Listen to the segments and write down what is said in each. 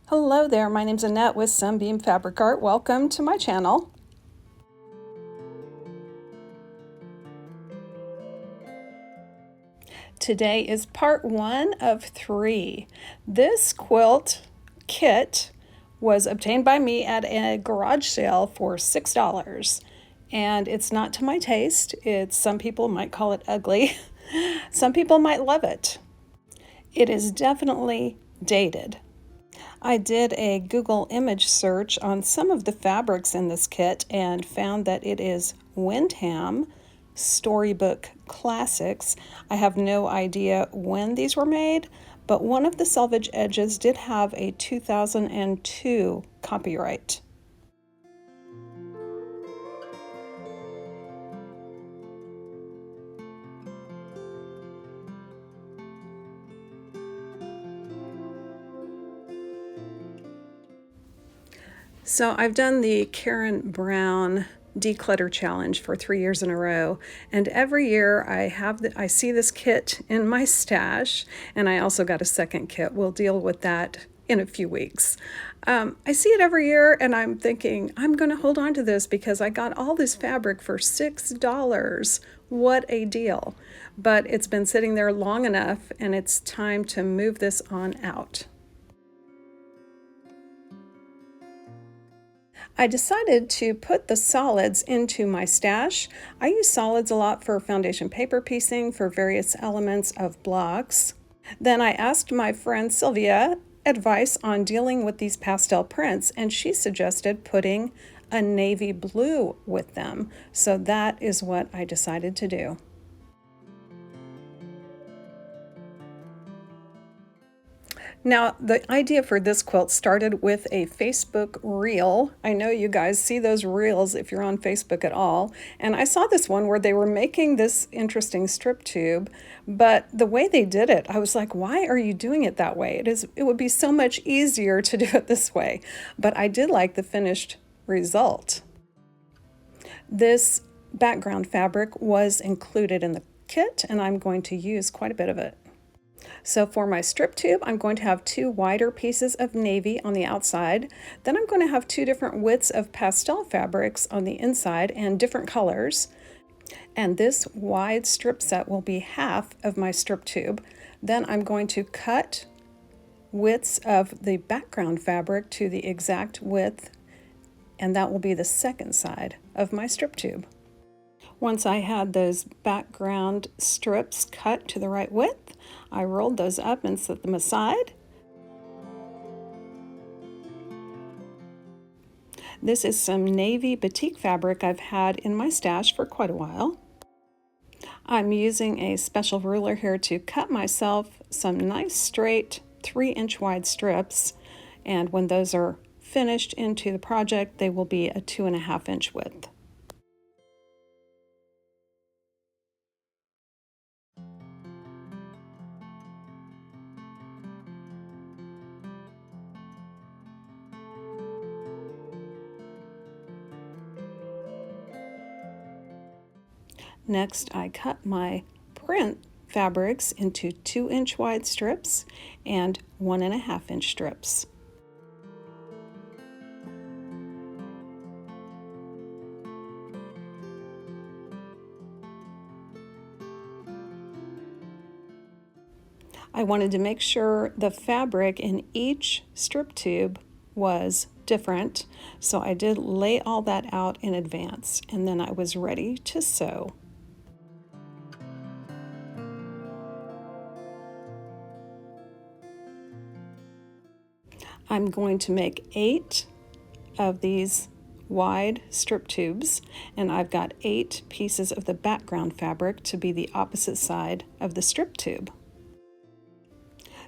Hello there, my name's Annette with Sunbeam Fabric Art. Welcome to my channel. Today is part 1 of 3. This quilt kit was obtained by me at a garage sale for $6. And it's not to my taste. Some people might call it ugly. Some people might love it. It is definitely dated. I did a Google image search on some of the fabrics in this kit and found that it is Windham Storybook Classics. I have no idea when these were made, but one of the selvage edges did have a 2002 copyright. So I've done the Karen Brown declutter challenge for 3 years in a row, and every year I see this kit in my stash, and I also got a second kit. We'll deal with that in a few weeks. I see it every year and I'm thinking, I'm going to hold on to this because I got all this fabric for $6. What a deal. But it's been sitting there long enough and it's time to move this on out. I decided to put the solids into my stash. I use solids a lot for foundation paper piecing for various elements of blocks. Then I asked my friend Sylvia advice on dealing with these pastel prints, and she suggested putting a navy blue with them. So that is what I decided to do. Now, the idea for this quilt started with a Facebook reel. I know you guys see those reels if you're on Facebook at all. And I saw this one where they were making this interesting strip tube, but the way they did it, I was like, why are you doing it that way? It would be so much easier to do it this way. But I did like the finished result. This background fabric was included in the kit, and I'm going to use quite a bit of it. So for my strip tube, I'm going to have 2 wider pieces of navy on the outside. Then I'm going to have 2 different widths of pastel fabrics on the inside and different colors. And this wide strip set will be half of my strip tube. Then I'm going to cut widths of the background fabric to the exact width, and that will be the second side of my strip tube. Once I had those background strips cut to the right width, I rolled those up and set them aside. This is some navy batik fabric I've had in my stash for quite a while. I'm using a special ruler here to cut myself some nice straight 3-inch wide strips, and when those are finished into the project, they will be a 2.5-inch width. Next, I cut my print fabrics into 2-inch wide strips and 1.5-inch strips. I wanted to make sure the fabric in each strip tube was different, so I did lay all that out in advance, and then I was ready to sew. I'm going to make 8 of these wide strip tubes, and I've got 8 pieces of the background fabric to be the opposite side of the strip tube.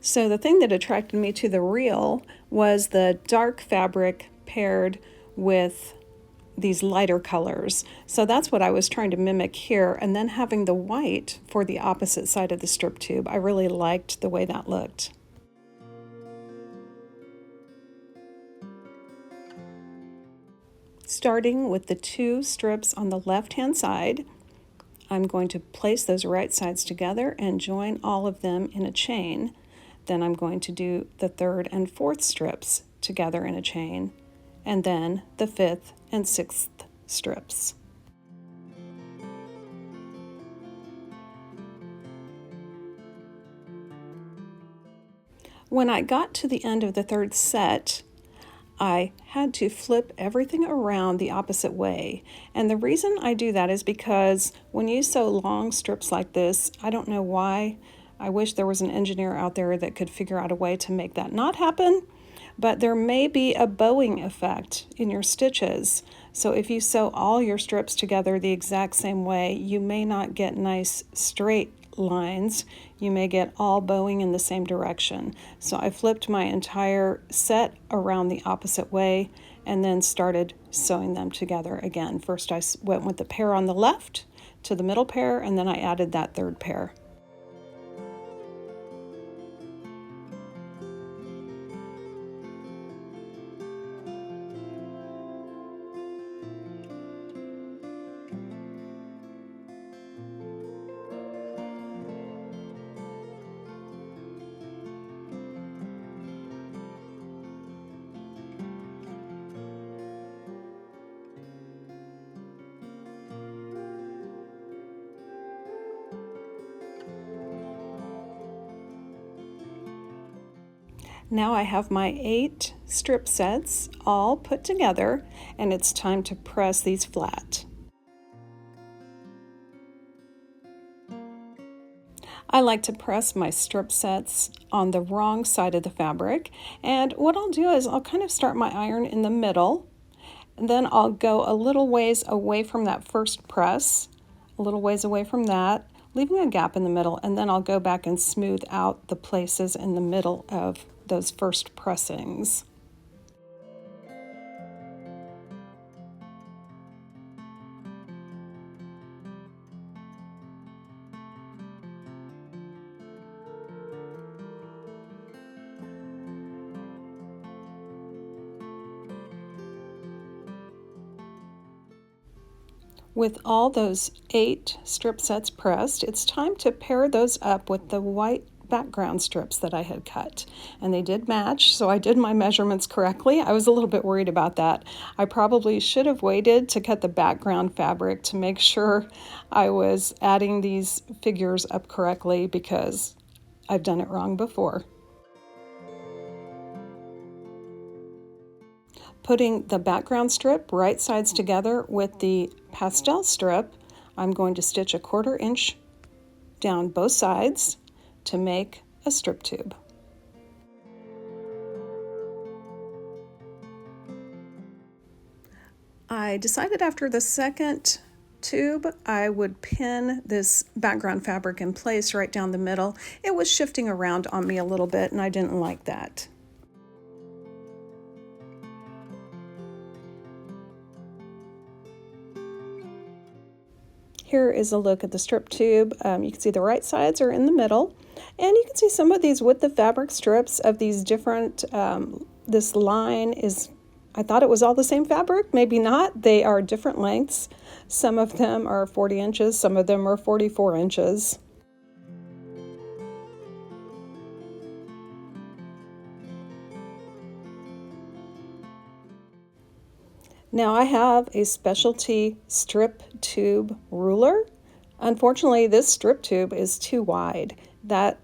So the thing that attracted me to the reel was the dark fabric paired with these lighter colors. So that's what I was trying to mimic here, and then having the white for the opposite side of the strip tube. I really liked the way that looked. Starting with the 2 strips on the left-hand side, I'm going to place those right sides together and join all of them in a chain. Then I'm going to do the third and fourth strips together in a chain, and then the fifth and sixth strips. When I got to the end of the third set, I had to flip everything around the opposite way. And the reason I do that is because when you sew long strips like this, I don't know why. I wish there was an engineer out there that could figure out a way to make that not happen, but there may be a bowing effect in your stitches. So if you sew all your strips together the exact same way, you may not get nice straight lines. You may get all bowing in the same direction. So I flipped my entire set around the opposite way and then started sewing them together again. First I went with the pair on the left to the middle pair, and then I added that third pair. Now I have my 8 strip sets all put together, and it's time to press these flat. I like to press my strip sets on the wrong side of the fabric, and what I'll do is I'll kind of start my iron in the middle, and then I'll go a little ways away from that first press, a little ways away from that, leaving a gap in the middle, and then I'll go back and smooth out the places in the middle of those first pressings. With all those 8 strip sets pressed, it's time to pair those up with the white background strips that I had cut, and they did match, so I did my measurements correctly. I was a little bit worried about that. I probably should have waited to cut the background fabric to make sure I was adding these figures up correctly, because I've done it wrong before. Putting the background strip right sides together with the pastel strip, I'm going to stitch a 1/4 inch down both sides to make a strip tube. I decided after the second tube I would pin this background fabric in place right down the middle. It was shifting around on me a little bit, and I didn't like that. Here is a look at the strip tube. You can see the right sides are in the middle, and you can see some of these with the fabric strips of these different, this line is, I thought it was all the same fabric, maybe not. They are different lengths. Some of them are 40 inches, some of them are 44 inches. Now I have a specialty strip tube ruler. Unfortunately, this strip tube is too wide. That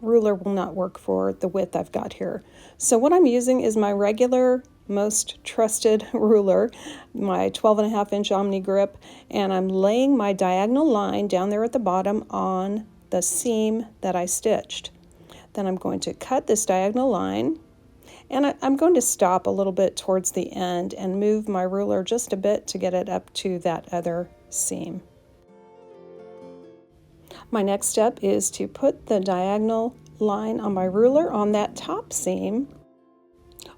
ruler will not work for the width I've got here. So what I'm using is my regular, most trusted ruler, my 12.5 inch Omni Grip, and I'm laying my diagonal line down there at the bottom on the seam that I stitched. Then I'm going to cut this diagonal line, and I'm going to stop a little bit towards the end and move my ruler just a bit to get it up to that other seam. My next step is to put the diagonal line on my ruler on that top seam.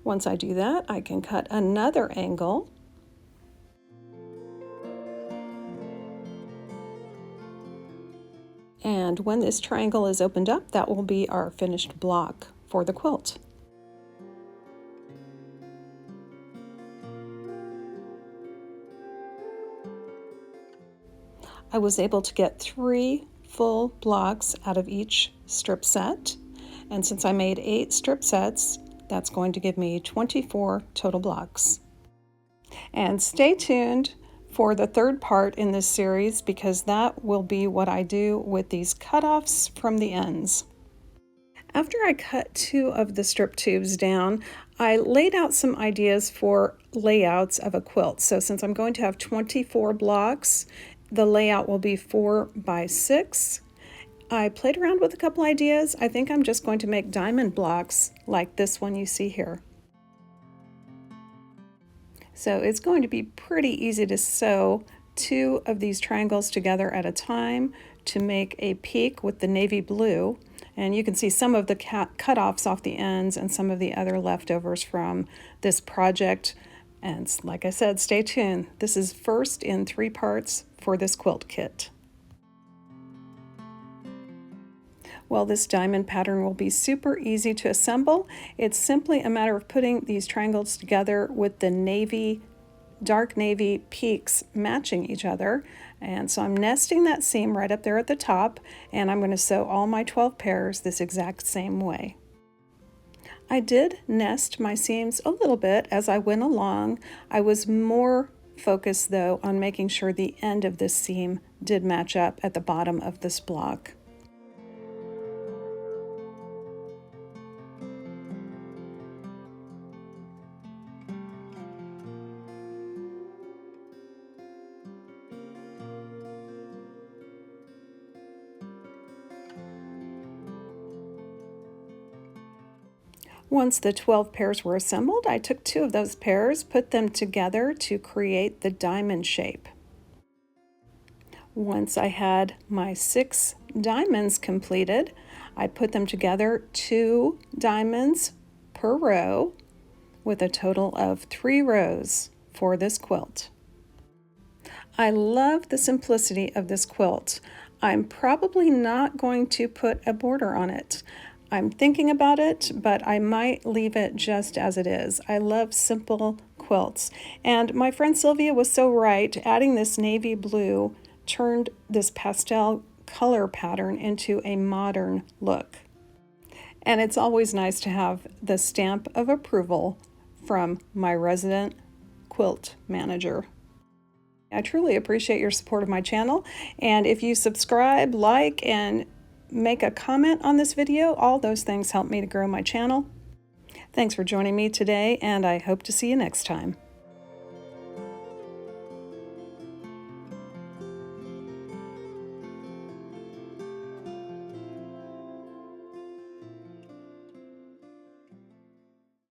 Once I do that, I can cut another angle. And when this triangle is opened up, that will be our finished block for the quilt. I was able to get 3 full blocks out of each strip set, And since I made 8 strip sets, that's going to give me 24 total blocks. And stay tuned for the third part in this series, because that will be what I do with these cutoffs from the ends. After I cut 2 of the strip tubes down, I laid out some ideas for layouts of a quilt. So since I'm going to have 24 blocks, the layout will be 4 by 6. I played around with a couple ideas. I think I'm just going to make diamond blocks like this one you see here. So it's going to be pretty easy to sew 2 of these triangles together at a time to make a peak with the navy blue. And you can see some of the cutoffs off the ends and some of the other leftovers from this project. And like I said, stay tuned. This is first in 3 parts for this quilt kit. Well, this diamond pattern will be super easy to assemble. It's simply a matter of putting these triangles together with the dark navy peaks matching each other. And so I'm nesting that seam right up there at the top, and I'm going to sew all my 12 pairs this exact same way. I did nest my seams a little bit as I went along. I was more focused though on making sure the end of this seam did match up at the bottom of this block. Once the 12 pairs were assembled, I took 2 of those pairs, put them together to create the diamond shape. Once I had my 6 diamonds completed, I put them together 2 diamonds per row with a total of 3 rows for this quilt. I love the simplicity of this quilt. I'm probably not going to put a border on it. I'm thinking about it, but I might leave it just as it is. I love simple quilts. And my friend Sylvia was so right. Adding this navy blue turned this pastel color pattern into a modern look. And it's always nice to have the stamp of approval from my resident quilt manager. I truly appreciate your support of my channel. And if you subscribe, like, and make a comment on this video, all those things help me to grow my channel. Thanks for joining me today, and I hope to see you next time.